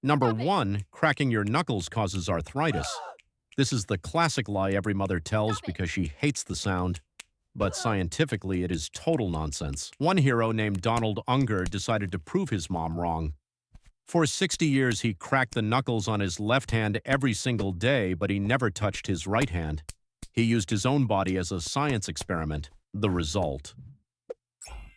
Number 1, cracking your knuckles causes arthritis. This is the classic lie every mother tells because she hates the sound. But scientifically, it is total nonsense. One hero named Donald Unger decided to prove his mom wrong. For 60 years, he cracked the knuckles on his left hand every single day, but he never touched his right hand. He used his own body as a science experiment. The result.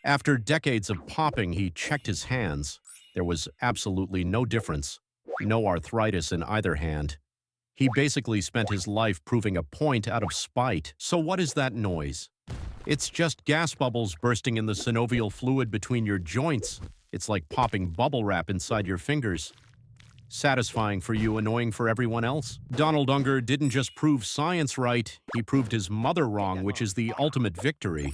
After decades of popping, he checked his hands. There was absolutely no difference. No arthritis in either hand. He basically spent his life proving a point out of spite. So what is that noise? It's just gas bubbles bursting in the synovial fluid between your joints. It's like popping bubble wrap inside your fingers. Satisfying for you, annoying for everyone else. Donald Unger didn't just prove science right, he proved his mother wrong, which is the ultimate victory.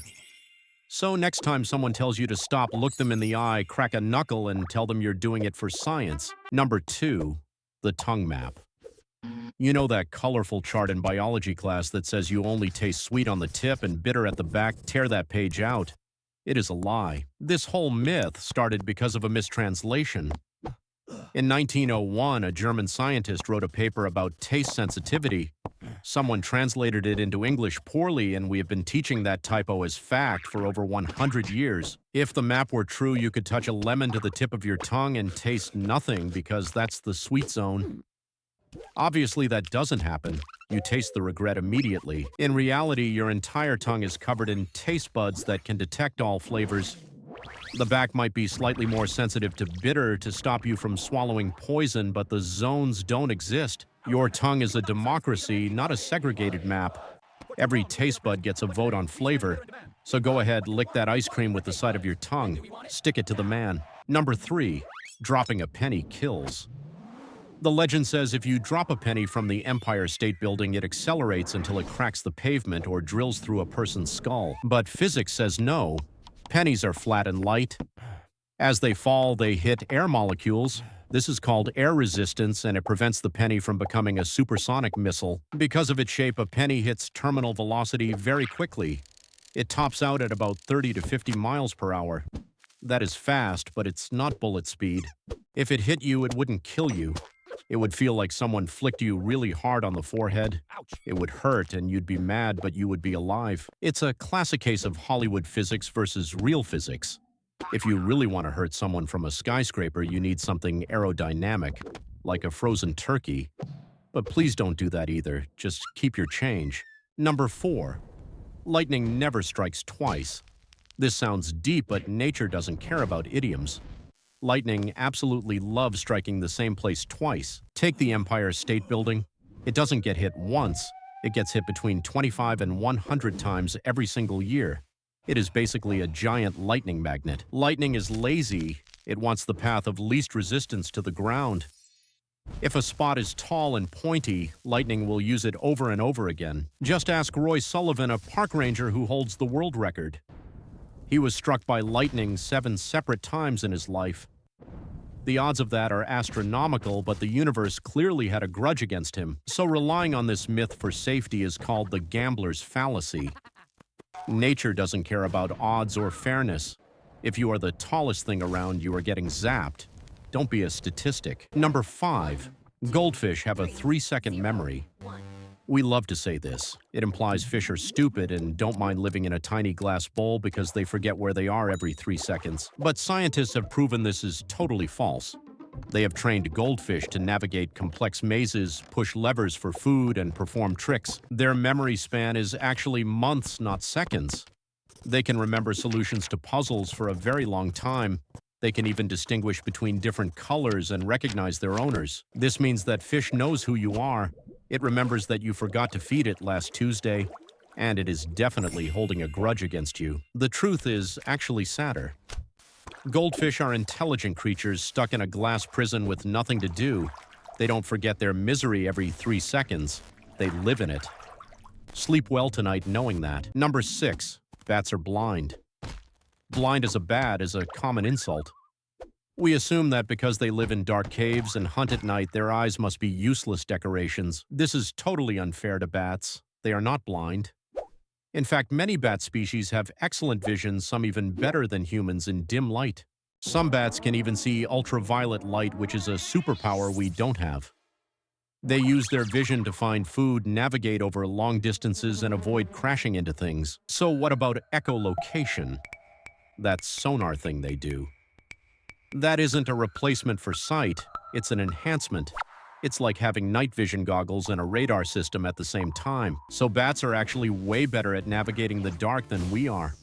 So next time someone tells you to stop, look them in the eye, crack a knuckle, and tell them you're doing it for science. Number 2, the tongue map. You know that colorful chart in biology class that says you only taste sweet on the tip and bitter at the back? Tear that page out. It is a lie. This whole myth started because of a mistranslation. In 1901, a German scientist wrote a paper about taste sensitivity. Someone translated it into English poorly, and we have been teaching that typo as fact for over 100 years. If the map were true, you could touch a lemon to the tip of your tongue and taste nothing because that's the sweet zone. Obviously, that doesn't happen. You taste the regret immediately. In reality, your entire tongue is covered in taste buds that can detect all flavors. The back might be slightly more sensitive to bitter to stop you from swallowing poison, but the zones don't exist. Your tongue is a democracy, not a segregated map. Every taste bud gets a vote on flavor. So go ahead, lick that ice cream with the side of your tongue. Stick it to the man. Number 3, dropping a penny kills. The legend says if you drop a penny from the Empire State Building, it accelerates until it cracks the pavement or drills through a person's skull. But physics says no. Pennies are flat and light. As they fall, they hit air molecules. This is called air resistance, and it prevents the penny from becoming a supersonic missile. Because of its shape, a penny hits terminal velocity very quickly. It tops out at about 30 to 50 miles per hour. That is fast, but it's not bullet speed. If it hit you, it wouldn't kill you. It would feel like someone flicked you really hard on the forehead. It would hurt and you'd be mad, but you would be alive. It's a classic case of Hollywood physics versus real physics. If you really want to hurt someone from a skyscraper, you need something aerodynamic, like a frozen turkey. But please don't do that either. Just keep your change. Number 4, lightning never strikes twice. This sounds deep, but nature doesn't care about idioms. Lightning absolutely loves striking the same place twice. Take the Empire State Building. It doesn't get hit once. It gets hit between 25 and 100 times every single year. It is basically a giant lightning magnet. Lightning is lazy. It wants the path of least resistance to the ground. If a spot is tall and pointy, lightning will use it over and over again. Just ask Roy Sullivan, a park ranger who holds the world record. He was struck by lightning 7 separate times in his life. The odds of that are astronomical, but the universe clearly had a grudge against him. So relying on this myth for safety is called the gambler's fallacy. Nature doesn't care about odds or fairness. If you are the tallest thing around, you are getting zapped. Don't be a statistic. Number 5, goldfish have a 3-second memory. We love to say this. It implies fish are stupid and don't mind living in a tiny glass bowl because they forget where they are every 3 seconds. But scientists have proven this is totally false. They have trained goldfish to navigate complex mazes, push levers for food, and perform tricks. Their memory span is actually months, not seconds. They can remember solutions to puzzles for a very long time. They can even distinguish between different colors and recognize their owners. This means that fish knows who you are. It remembers that you forgot to feed it last Tuesday, and it is definitely holding a grudge against you. The truth is actually sadder. Goldfish are intelligent creatures stuck in a glass prison with nothing to do. They don't forget their misery every 3 seconds. They live in it. Sleep well tonight knowing that. Number 6, bats are blind. Blind as a bat is a common insult. We assume that because they live in dark caves and hunt at night, their eyes must be useless decorations. This is totally unfair to bats. They are not blind. In fact, many bat species have excellent vision, some even better than humans in dim light. Some bats can even see ultraviolet light, which is a superpower we don't have. They use their vision to find food, navigate over long distances, and avoid crashing into things. So what about echolocation? That sonar thing they do. That isn't a replacement for sight, it's an enhancement. It's like having night vision goggles and a radar system at the same time. So bats are actually way better at navigating the dark than we are.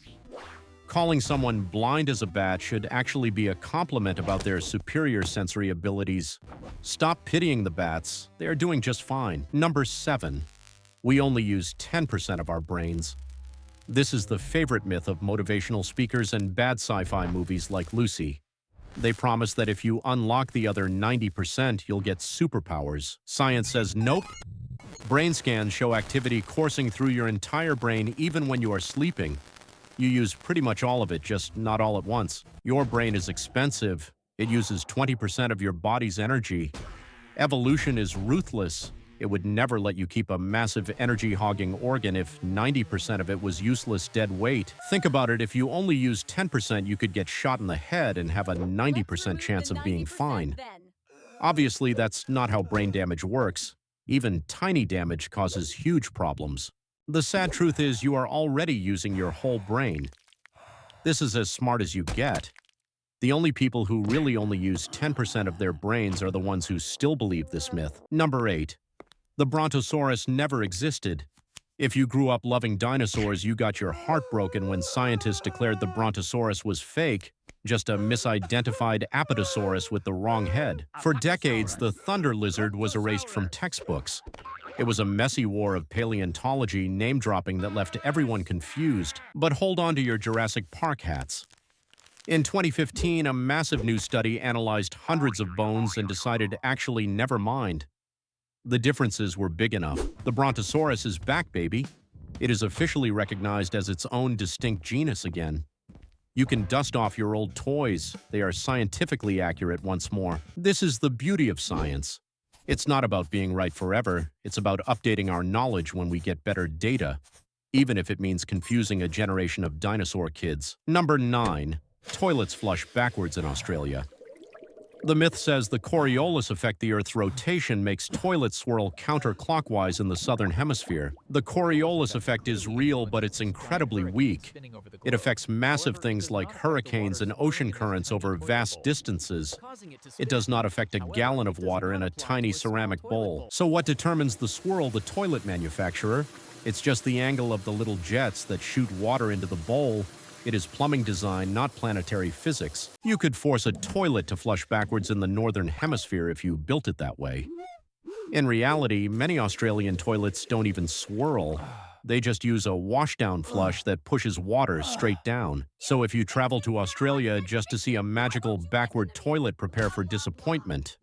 Calling someone blind as a bat should actually be a compliment about their superior sensory abilities. Stop pitying the bats, they are doing just fine. Number 7. We only use 10% of our brains. This is the favorite myth of motivational speakers and bad sci-fi movies like Lucy. They promise that if you unlock the other 90%, you'll get superpowers. Science says nope. Brain scans show activity coursing through your entire brain even when you are sleeping. You use pretty much all of it, just not all at once. Your brain is expensive. It uses 20% of your body's energy. Evolution is ruthless. It would never let you keep a massive energy-hogging organ if 90% of it was useless dead weight. Think about it, if you only use 10%, you could get shot in the head and have a 90% chance of being fine. Obviously, that's not how brain damage works. Even tiny damage causes huge problems. The sad truth is you are already using your whole brain. This is as smart as you get. The only people who really only use 10% of their brains are the ones who still believe this myth. Number 8. The Brontosaurus never existed. If you grew up loving dinosaurs, you got your heart broken when scientists declared the Brontosaurus was fake, just a misidentified Apatosaurus with the wrong head. For decades, the thunder lizard was erased from textbooks. It was a messy war of paleontology name-dropping that left everyone confused. But hold on to your Jurassic Park hats. In 2015, a massive new study analyzed hundreds of bones and decided actually never mind. The differences were big enough. The Brontosaurus is back, baby. It is officially recognized as its own distinct genus again. You can dust off your old toys. They are scientifically accurate once more. This is the beauty of science. It's not about being right forever. It's about updating our knowledge when we get better data, even if it means confusing a generation of dinosaur kids. Number 9. Toilets flush backwards in Australia. The myth says the Coriolis effect, the Earth's rotation, makes toilets swirl counterclockwise in the southern hemisphere. The Coriolis effect is real, but it's incredibly weak. It affects massive things like hurricanes and ocean currents over vast distances. It does not affect a gallon of water in a tiny ceramic bowl. So what determines the swirl? The toilet manufacturer? It's just the angle of the little jets that shoot water into the bowl. It is plumbing design, not planetary physics. You could force a toilet to flush backwards in the northern hemisphere if you built it that way. In reality, many Australian toilets don't even swirl. They just use a washdown flush that pushes water straight down. So if you travel to Australia just to see a magical backward toilet, prepare for disappointment.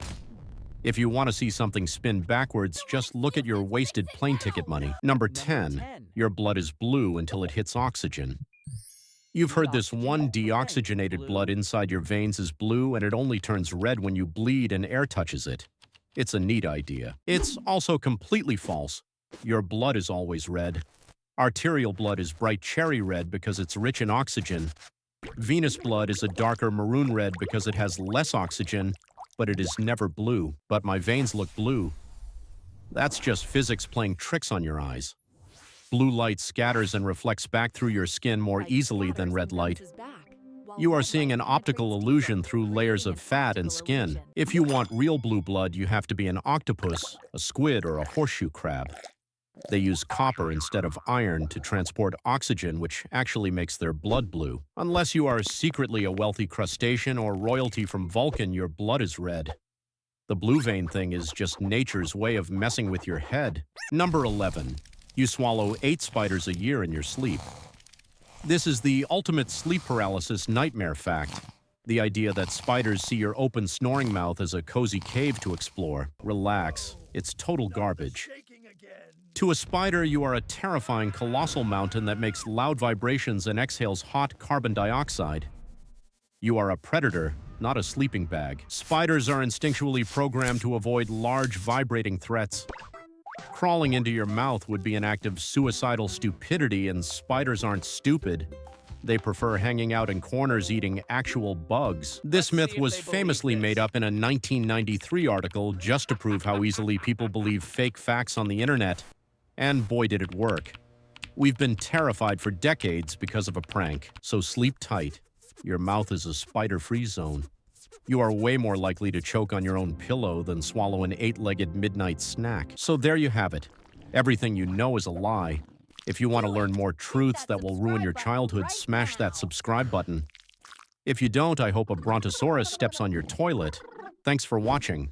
If you want to see something spin backwards, just look at your wasted plane ticket money. Number 10. Your blood is blue until it hits oxygen. You've heard this: one deoxygenated blood inside your veins is blue and it only turns red when you bleed and air touches it. It's a neat idea. It's also completely false. Your blood is always red. Arterial blood is bright cherry red because it's rich in oxygen. Venous blood is a darker maroon red because it has less oxygen, but it is never blue. But my veins look blue. That's just physics playing tricks on your eyes. Blue light scatters and reflects back through your skin more easily than red light. You are seeing an optical illusion through layers of fat and skin. If you want real blue blood, you have to be an octopus, a squid, or a horseshoe crab. They use copper instead of iron to transport oxygen, which actually makes their blood blue. Unless you are secretly a wealthy crustacean or royalty from Vulcan, your blood is red. The blue vein thing is just nature's way of messing with your head. Number 11. You swallow 8 spiders a year in your sleep. This is the ultimate sleep paralysis nightmare fact. The idea that spiders see your open snoring mouth as a cozy cave to explore. Relax, it's total garbage. To a spider, you are a terrifying colossal mountain that makes loud vibrations and exhales hot carbon dioxide. You are a predator, not a sleeping bag. Spiders are instinctually programmed to avoid large vibrating threats. Crawling into your mouth would be an act of suicidal stupidity, and spiders aren't stupid. They prefer hanging out in corners eating actual bugs. This myth was famously made up in a 1993 article just to prove how easily people believe fake facts on the internet. And boy, did it work. We've been terrified for decades because of a prank, so sleep tight. Your mouth is a spider-free zone. You are way more likely to choke on your own pillow than swallow an 8-legged midnight snack. So there you have it. Everything you know is a lie. If you want to learn more truths that will ruin your childhood, smash that subscribe button. If you don't, I hope a Brontosaurus steps on your toilet. Thanks for watching.